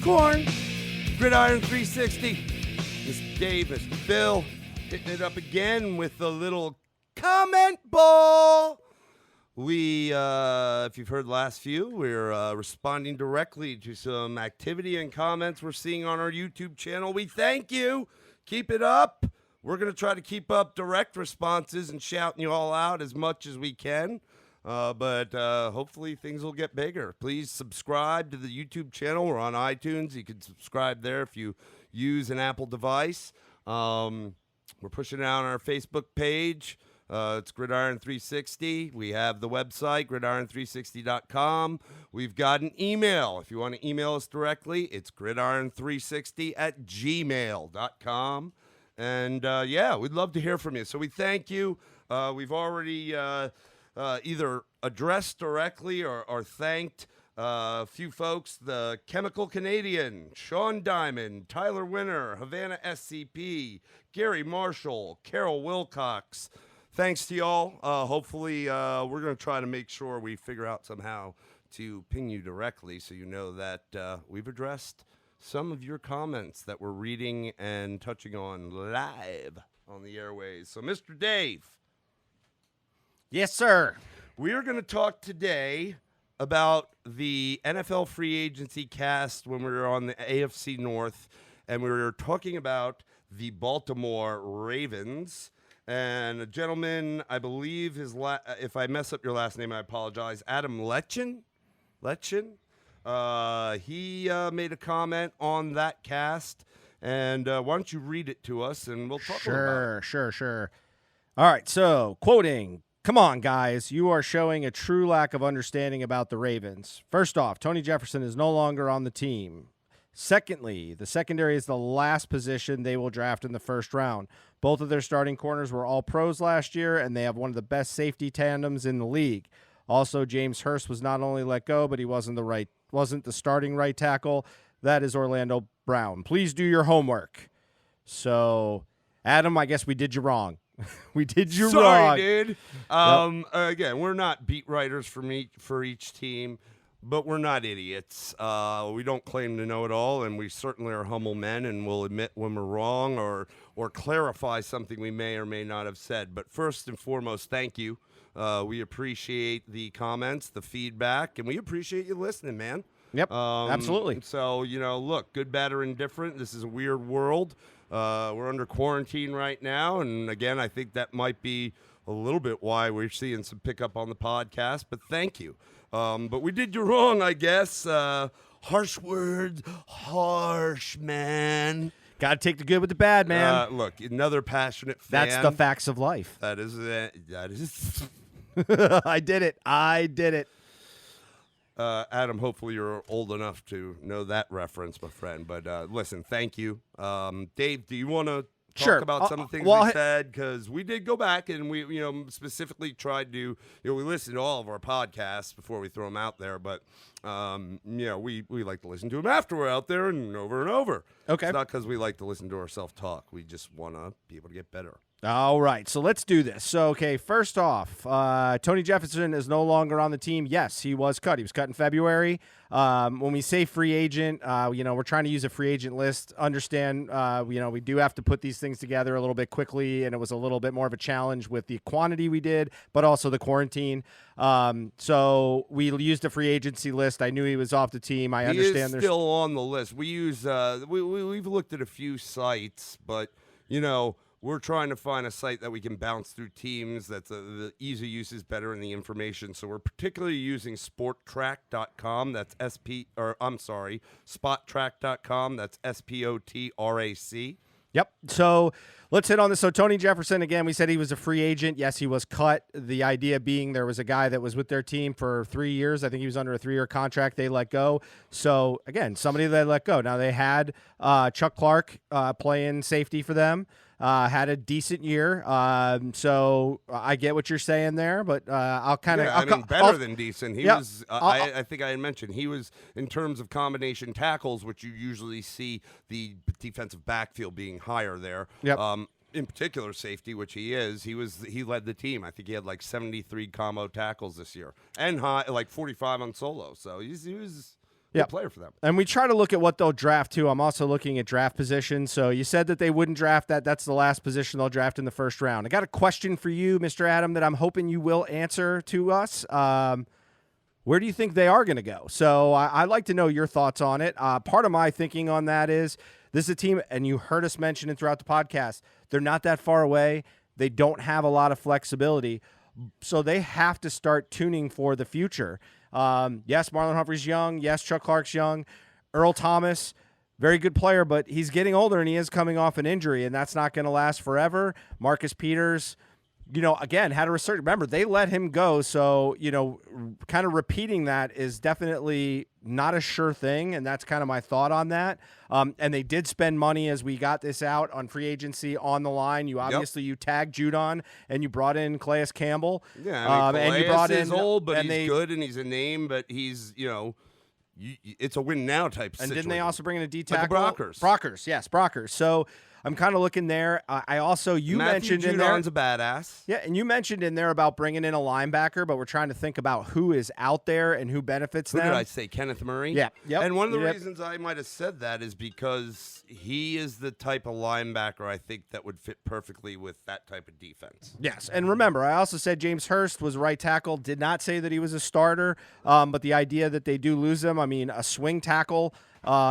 Corn, Gridiron 360. Mr. Dave, Mr. Bill, hitting it up again with a little comment ball. We, if you've heard the last few, we're responding directly to some activity and comments we're seeing on our YouTube channel. We thank you. Keep it up. We're going to try to keep up direct responses and shouting you all out as much as we can. But hopefully things will get bigger. Please subscribe to the YouTube channel. We're on iTunes. You can subscribe there if you use an Apple device. We're pushing it out on our Facebook page. It's Gridiron 360. We have the website, gridiron360.com. We've got an email. If you want to email us directly, it's gridiron360@gmail.com. And, yeah, we'd love to hear from you. So we thank you. We've already either addressed directly or thanked a few folks, the Chemical Canadian, Sean Diamond, Tyler Winner, Havana SCP, Gary Marshall, Carol Wilcox. Thanks to y'all. Hopefully, we're going to try to make sure we figure out somehow to ping you directly so you know that we've addressed some of your comments that we're reading and touching on live on the airways. So, Mr. Dave. Yes, sir. We are going to talk today about the NFL free agency cast when we were on the AFC North, and we were talking about the Baltimore Ravens. And a gentleman, I believe if I mess up your last name, I apologize, Adam Letschin? He made a comment on that cast. And why don't you read it to us, and we'll talk about it. Sure. All right, so, quoting, "Come on, guys. You are showing a true lack of understanding about the Ravens. First off, Tony Jefferson is no longer on the team. Secondly, the secondary is the last position they will draft in the first round. Both of their starting corners were all pros last year, and they have one of the best safety tandems in the league. Also, James Hurst was not only let go, but he wasn't the starting right tackle. That is Orlando Brown. Please do your homework." So, Adam, I guess we did you wrong. We did you wrong. Sorry, dude. Again, we're not beat writers for each team, but we're not idiots. We don't claim to know it all, and we certainly are humble men, and we'll admit when we're wrong or clarify something we may or may not have said. But first and foremost, thank you. We appreciate the comments, the feedback, and we appreciate you listening, man. Yep, absolutely. So, look, good, bad, or indifferent. This is a weird world. We're under quarantine right now, and again, I think that might be a little bit why we're seeing some pickup on the podcast, but thank you. But we did you wrong, I guess. Harsh words, harsh, man. Got to take the good with the bad, man. Look, another passionate fan. That's the facts of life. That is. I did it. Adam, hopefully you're old enough to know that reference, my friend. But listen, thank you. Dave, do you want to talk about some of the things we said? Because we did go back and we, specifically tried to, we listened to all of our podcasts before we throw them out there. But, we like to listen to them after we're out there and over. Okay. It's not because we like to listen to ourselves talk. We just want to be able to get better. All right, so let's do this. So, okay, first off, Tony Jefferson is no longer on the team. Yes, he was cut. He was cut in February. When we say free agent, we're trying to use a free agent list. Understand, we do have to put these things together a little bit quickly, and it was a little bit more of a challenge with the quantity we did, but also the quarantine. So we used a free agency list. I knew he was off the team. I understand there's still on the list. We use we've looked at a few sites, but we're trying to find a site that we can bounce through teams. That's the easy use is better in the information. So we're particularly using sporttrack.com. That's spottrack.com. That's SPOTRAC. Yep. So let's hit on this. So Tony Jefferson, again, we said he was a free agent. Yes, he was cut. The idea being there was a guy that was with their team for 3 years. I think he was under a 3-year contract. They let go. So, again, somebody they let go. Now, they had Chuck Clark playing safety for them. Had a decent year. So I get what you're saying there, but I'll kind of... better than decent. He was, I think I had mentioned, he was, in terms of combination tackles, which you usually see the defensive backfield being higher there. Yep. In particular, safety, which he is, he led the team. I think he had like 73 combo tackles this year, and 45 on solo. So he was good player for them. And we try to look at what they'll draft too. I'm also looking at draft position. So you said that they wouldn't draft that. That's the last position they'll draft in the first round. I got a question for you, Mr. Adam, that I'm hoping you will answer to us. Where do you think they are going to go? So I'd like to know your thoughts on it. Part of my thinking on that is this is a team, and you heard us mention it throughout the podcast, they're not that far away. They don't have a lot of flexibility. So they have to start tuning for the future. Yes, Marlon Humphrey's young. Yes, Chuck Clark's young. Earl Thomas, very good player, but he's getting older, and he is coming off an injury, and that's not going to last forever. Marcus Peters, again, had a resurgence. Remember, they let him go, so, kind of repeating that is definitely not a sure thing, and that's kind of my thought on that. And they did spend money as we got this out on free agency on the line. You obviously you tagged Judon, and you brought in Calais Campbell. Yeah, and you brought in old, but he's good, and he's a name, but he's, it's a win now type situation. And didn't they also bring in a D tackle? Brockers. Brockers. So I'm kind of looking there. I also, mentioned in there. Judon's a badass. Yeah, and you mentioned in there about bringing in a linebacker, but we're trying to think about who is out there and who benefits them. Who did I say? Kenneth Murray? Yeah. Yep. And one of the reasons I might have said that is because he is the type of linebacker I think that would fit perfectly with that type of defense. Yes, and remember, I also said James Hurst was right tackle. Did not say that he was a starter, but the idea that they do lose him, a swing tackle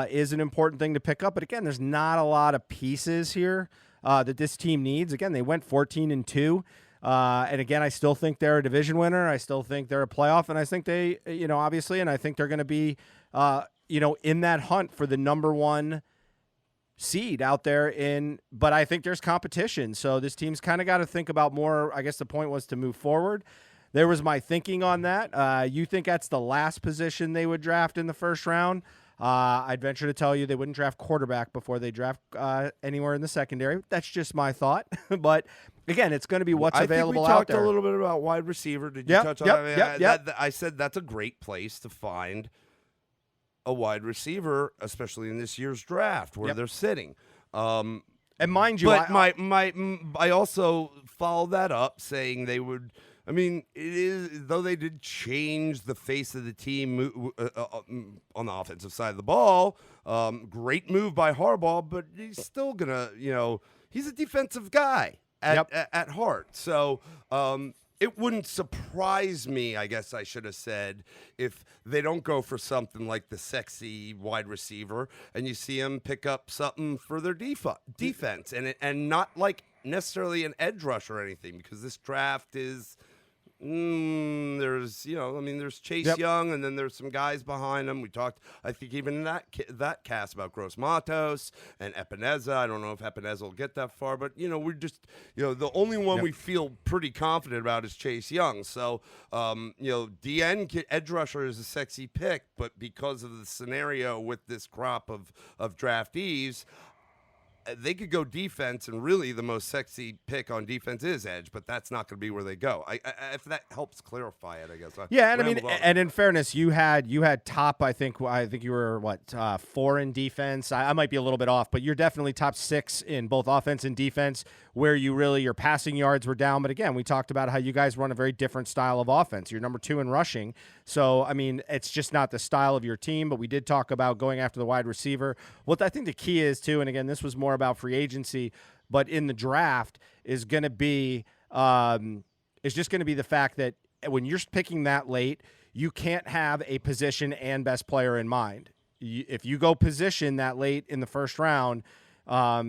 is an important thing to pick up. But again, there's not a lot of pieces here that this team needs. Again, they went 14-2. And again, I still think they're a division winner. I still think they're a playoff. And I think they, obviously, and I think they're going to be, in that hunt for the number one seed out there but I think there's competition. So this team's kind of got to think about more. I guess the point was to move forward. There was my thinking on that. You think that's the last position they would draft in the first round? I'd venture to tell you they wouldn't draft quarterback before they draft anywhere in the secondary. That's just my thought. But again, it's going to be what's available out there. I think we talked a little bit about wide receiver. Did you touch on that? I said that's a great place to find a wide receiver, especially in this year's draft where they're sitting. And mind you, but I also followed that up saying they would. It is, though they did change the face of the team on the offensive side of the ball. Great move by Harbaugh, but he's still gonna, he's a defensive guy at heart. So it wouldn't surprise me, I guess I should have said, if they don't go for something like the sexy wide receiver and you see them pick up something for their defense and not like necessarily an edge rush or anything, because this draft is. There's Chase Young, and then there's some guys behind him. We talked, I think, even in that cast about Gross Matos and Epineza. I don't know if Epineza will get that far, but we're just the only one we feel pretty confident about is Chase Young. So DN edge rusher is a sexy pick, but because of the scenario with this crop of draftees. They could go defense, and really the most sexy pick on defense is edge, but that's not going to be where they go. If that helps clarify it, I guess. And in fairness, you had top. I think you were 4 in defense. I might be a little bit off, but you're definitely top 6 in both offense and defense, where your passing yards were down. But again, we talked about how you guys run a very different style of offense. You're number 2 in rushing, so it's just not the style of your team. But we did talk about going after the wide receiver. What I think the key is too, and again, this was more about free agency, but in the draft is going to be just going to be the fact that when you're picking that late, you can't have a position and best player in mind. If you go position that late in the first round,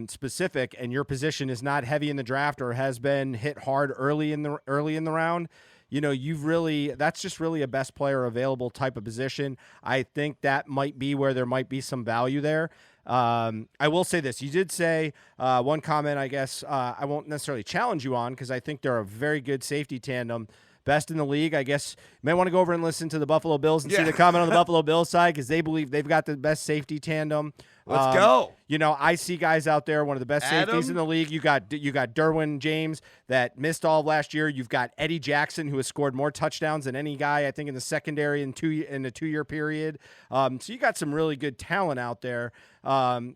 specific, and your position is not heavy in the draft or has been hit hard early in the round, that's just really a best player available type of position. I think that might be where there might be some value there. I will say this. You did say one comment, I guess I won't necessarily challenge you on, because I think they're a very good safety tandem. Best in the league. I guess you may want to go over and listen to the Buffalo Bills and see the comment on the Buffalo Bills side, because they believe they've got the best safety tandem. Let's go. I see guys out there, one of the best safeties in the league. You got Derwin James that missed all of last year. You've got Eddie Jackson, who has scored more touchdowns than any guy, I think, in the secondary in a 2-year period. So you got some really good talent out there. Again,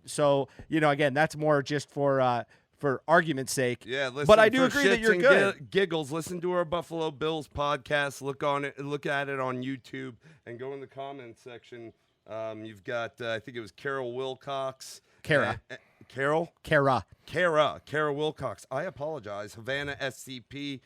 that's more just for argument's sake. Yeah, listen, but I do agree that you're good. Giggles, listen to our Buffalo Bills podcast. Look at it on YouTube, and go in the comments section You've got, I think it was Carol Wilcox. Kara. Carol? Kara Wilcox. I apologize. Havana SCP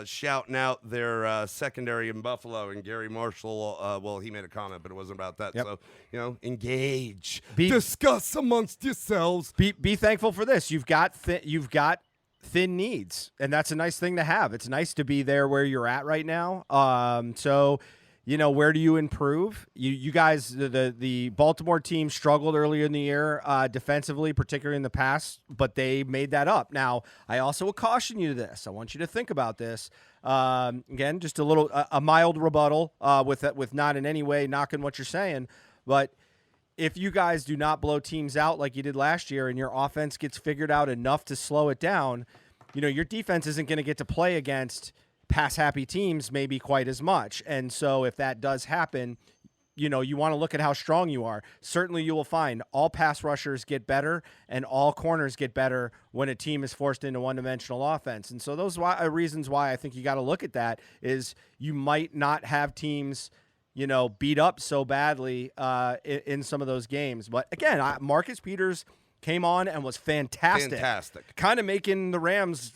shouting out their secondary in Buffalo, and Gary Marshall, well, he made a comment, but it wasn't about that. Yep. So, engage. Discuss amongst yourselves. Be thankful for this. You've got thin needs, and that's a nice thing to have. It's nice to be there where you're at right now. So, where do you improve? You guys, the Baltimore team struggled earlier in the year defensively, particularly in the pass, but they made that up. Now, I also will caution you to this. I want you to think about this. Again, just a mild rebuttal with not in any way knocking what you're saying, but if you guys do not blow teams out like you did last year and your offense gets figured out enough to slow it down, your defense isn't going to get to play against pass-happy teams maybe quite as much. And so if that does happen, you want to look at how strong you are. Certainly you will find all pass rushers get better and all corners get better when a team is forced into one-dimensional offense. And so those are reasons why I think you got to look at that is you might not have teams beat up so badly in some of those games. But again, Marcus Peters came on and was fantastic. Kind of making the Rams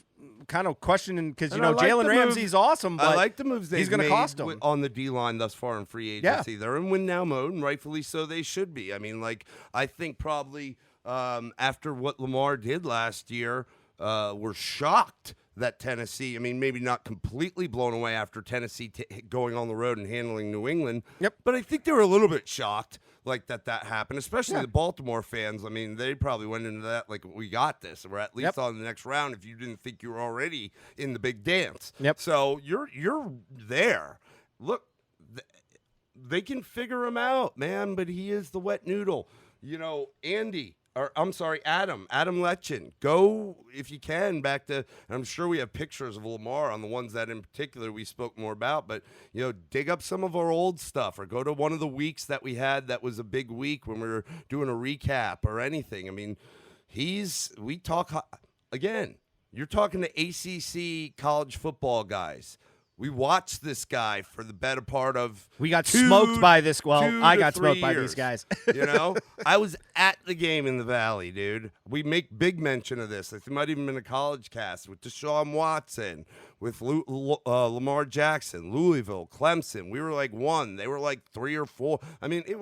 kind of questioning because, Jalen Ramsey's awesome, but I like the moves he's going to cost them. On the D-line thus far in free agency. Yeah. They're in win-now mode, and rightfully so they should be. I mean, I think probably after what Lamar did last year, we're shocked that Tennessee, maybe not completely blown away after Tennessee going on the road and handling New England. Yep. But I think they were a little bit shocked that happened, especially the Baltimore fans. They probably went into that we got this. We're at least on the next round if you didn't think you were already in the big dance. Yep. So you're there. Look, they can figure him out, man, but he is the wet noodle. Adam Letschin. Go, if you can, back to, and I'm sure we have pictures of Lamar on the ones that in particular we spoke more about, but, dig up some of our old stuff or go to one of the weeks that we had that was a big week when we were doing a recap or anything. Again, you're talking to ACC college football guys. We watched this guy for the better part of We got smoked by this. Well, I got smoked by these guys. I was at the game in the Valley, dude. We make big mention of this. It might even been a college cast with Deshaun Watson, with Lamar Jackson, Louisville, Clemson. We were one. They were 3 or 4. It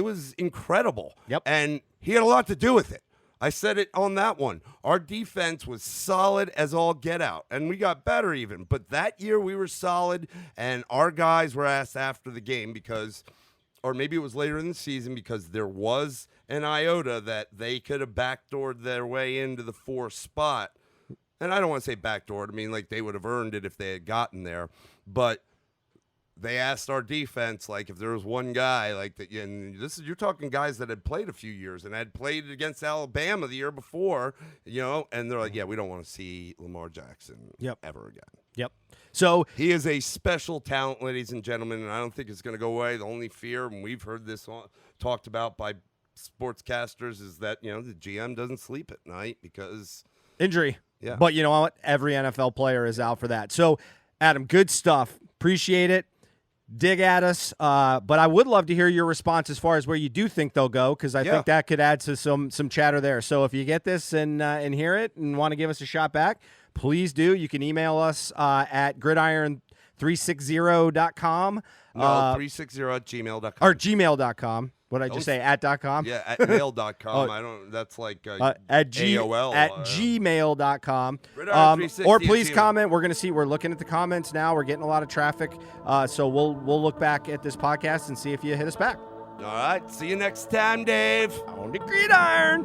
was incredible. Yep. And he had a lot to do with it. I said it on that one. Our defense was solid as all get out, and we got better even. But that year we were solid, and our guys were asked after the game because, or maybe it was later in the season, because there was an iota that they could have backdoored their way into the 4th spot. And I don't want to say backdoored. They would have earned it if they had gotten there. But they asked our defense, if there was one guy that, and you're talking guys that had played a few years and had played against Alabama the year before, and they're like, yeah, we don't want to see Lamar Jackson ever again. Yep. So he is a special talent, ladies and gentlemen, and I don't think it's going to go away. The only fear, and we've heard this talked about by sportscasters, is that, the GM doesn't sleep at night because injury. Yeah. But you know what? Every NFL player is out for that. So, Adam, good stuff. Appreciate it. Dig at us, but I would love to hear your response as far as where you do think they'll go, because I think that could add to some chatter there. So if you get this and hear it and want to give us a shot back, please do. You can email us at gridiron360.com. No, 360 at gmail.com. Or gmail.com. What did I just say? At.com? Yeah, at mail.com. I don't. That's AOL. At gmail.com. Or please comment. We're looking at the comments now. We're getting a lot of traffic. So we'll look back at this podcast and see if you hit us back. All right. See you next time, Dave. On the gridiron.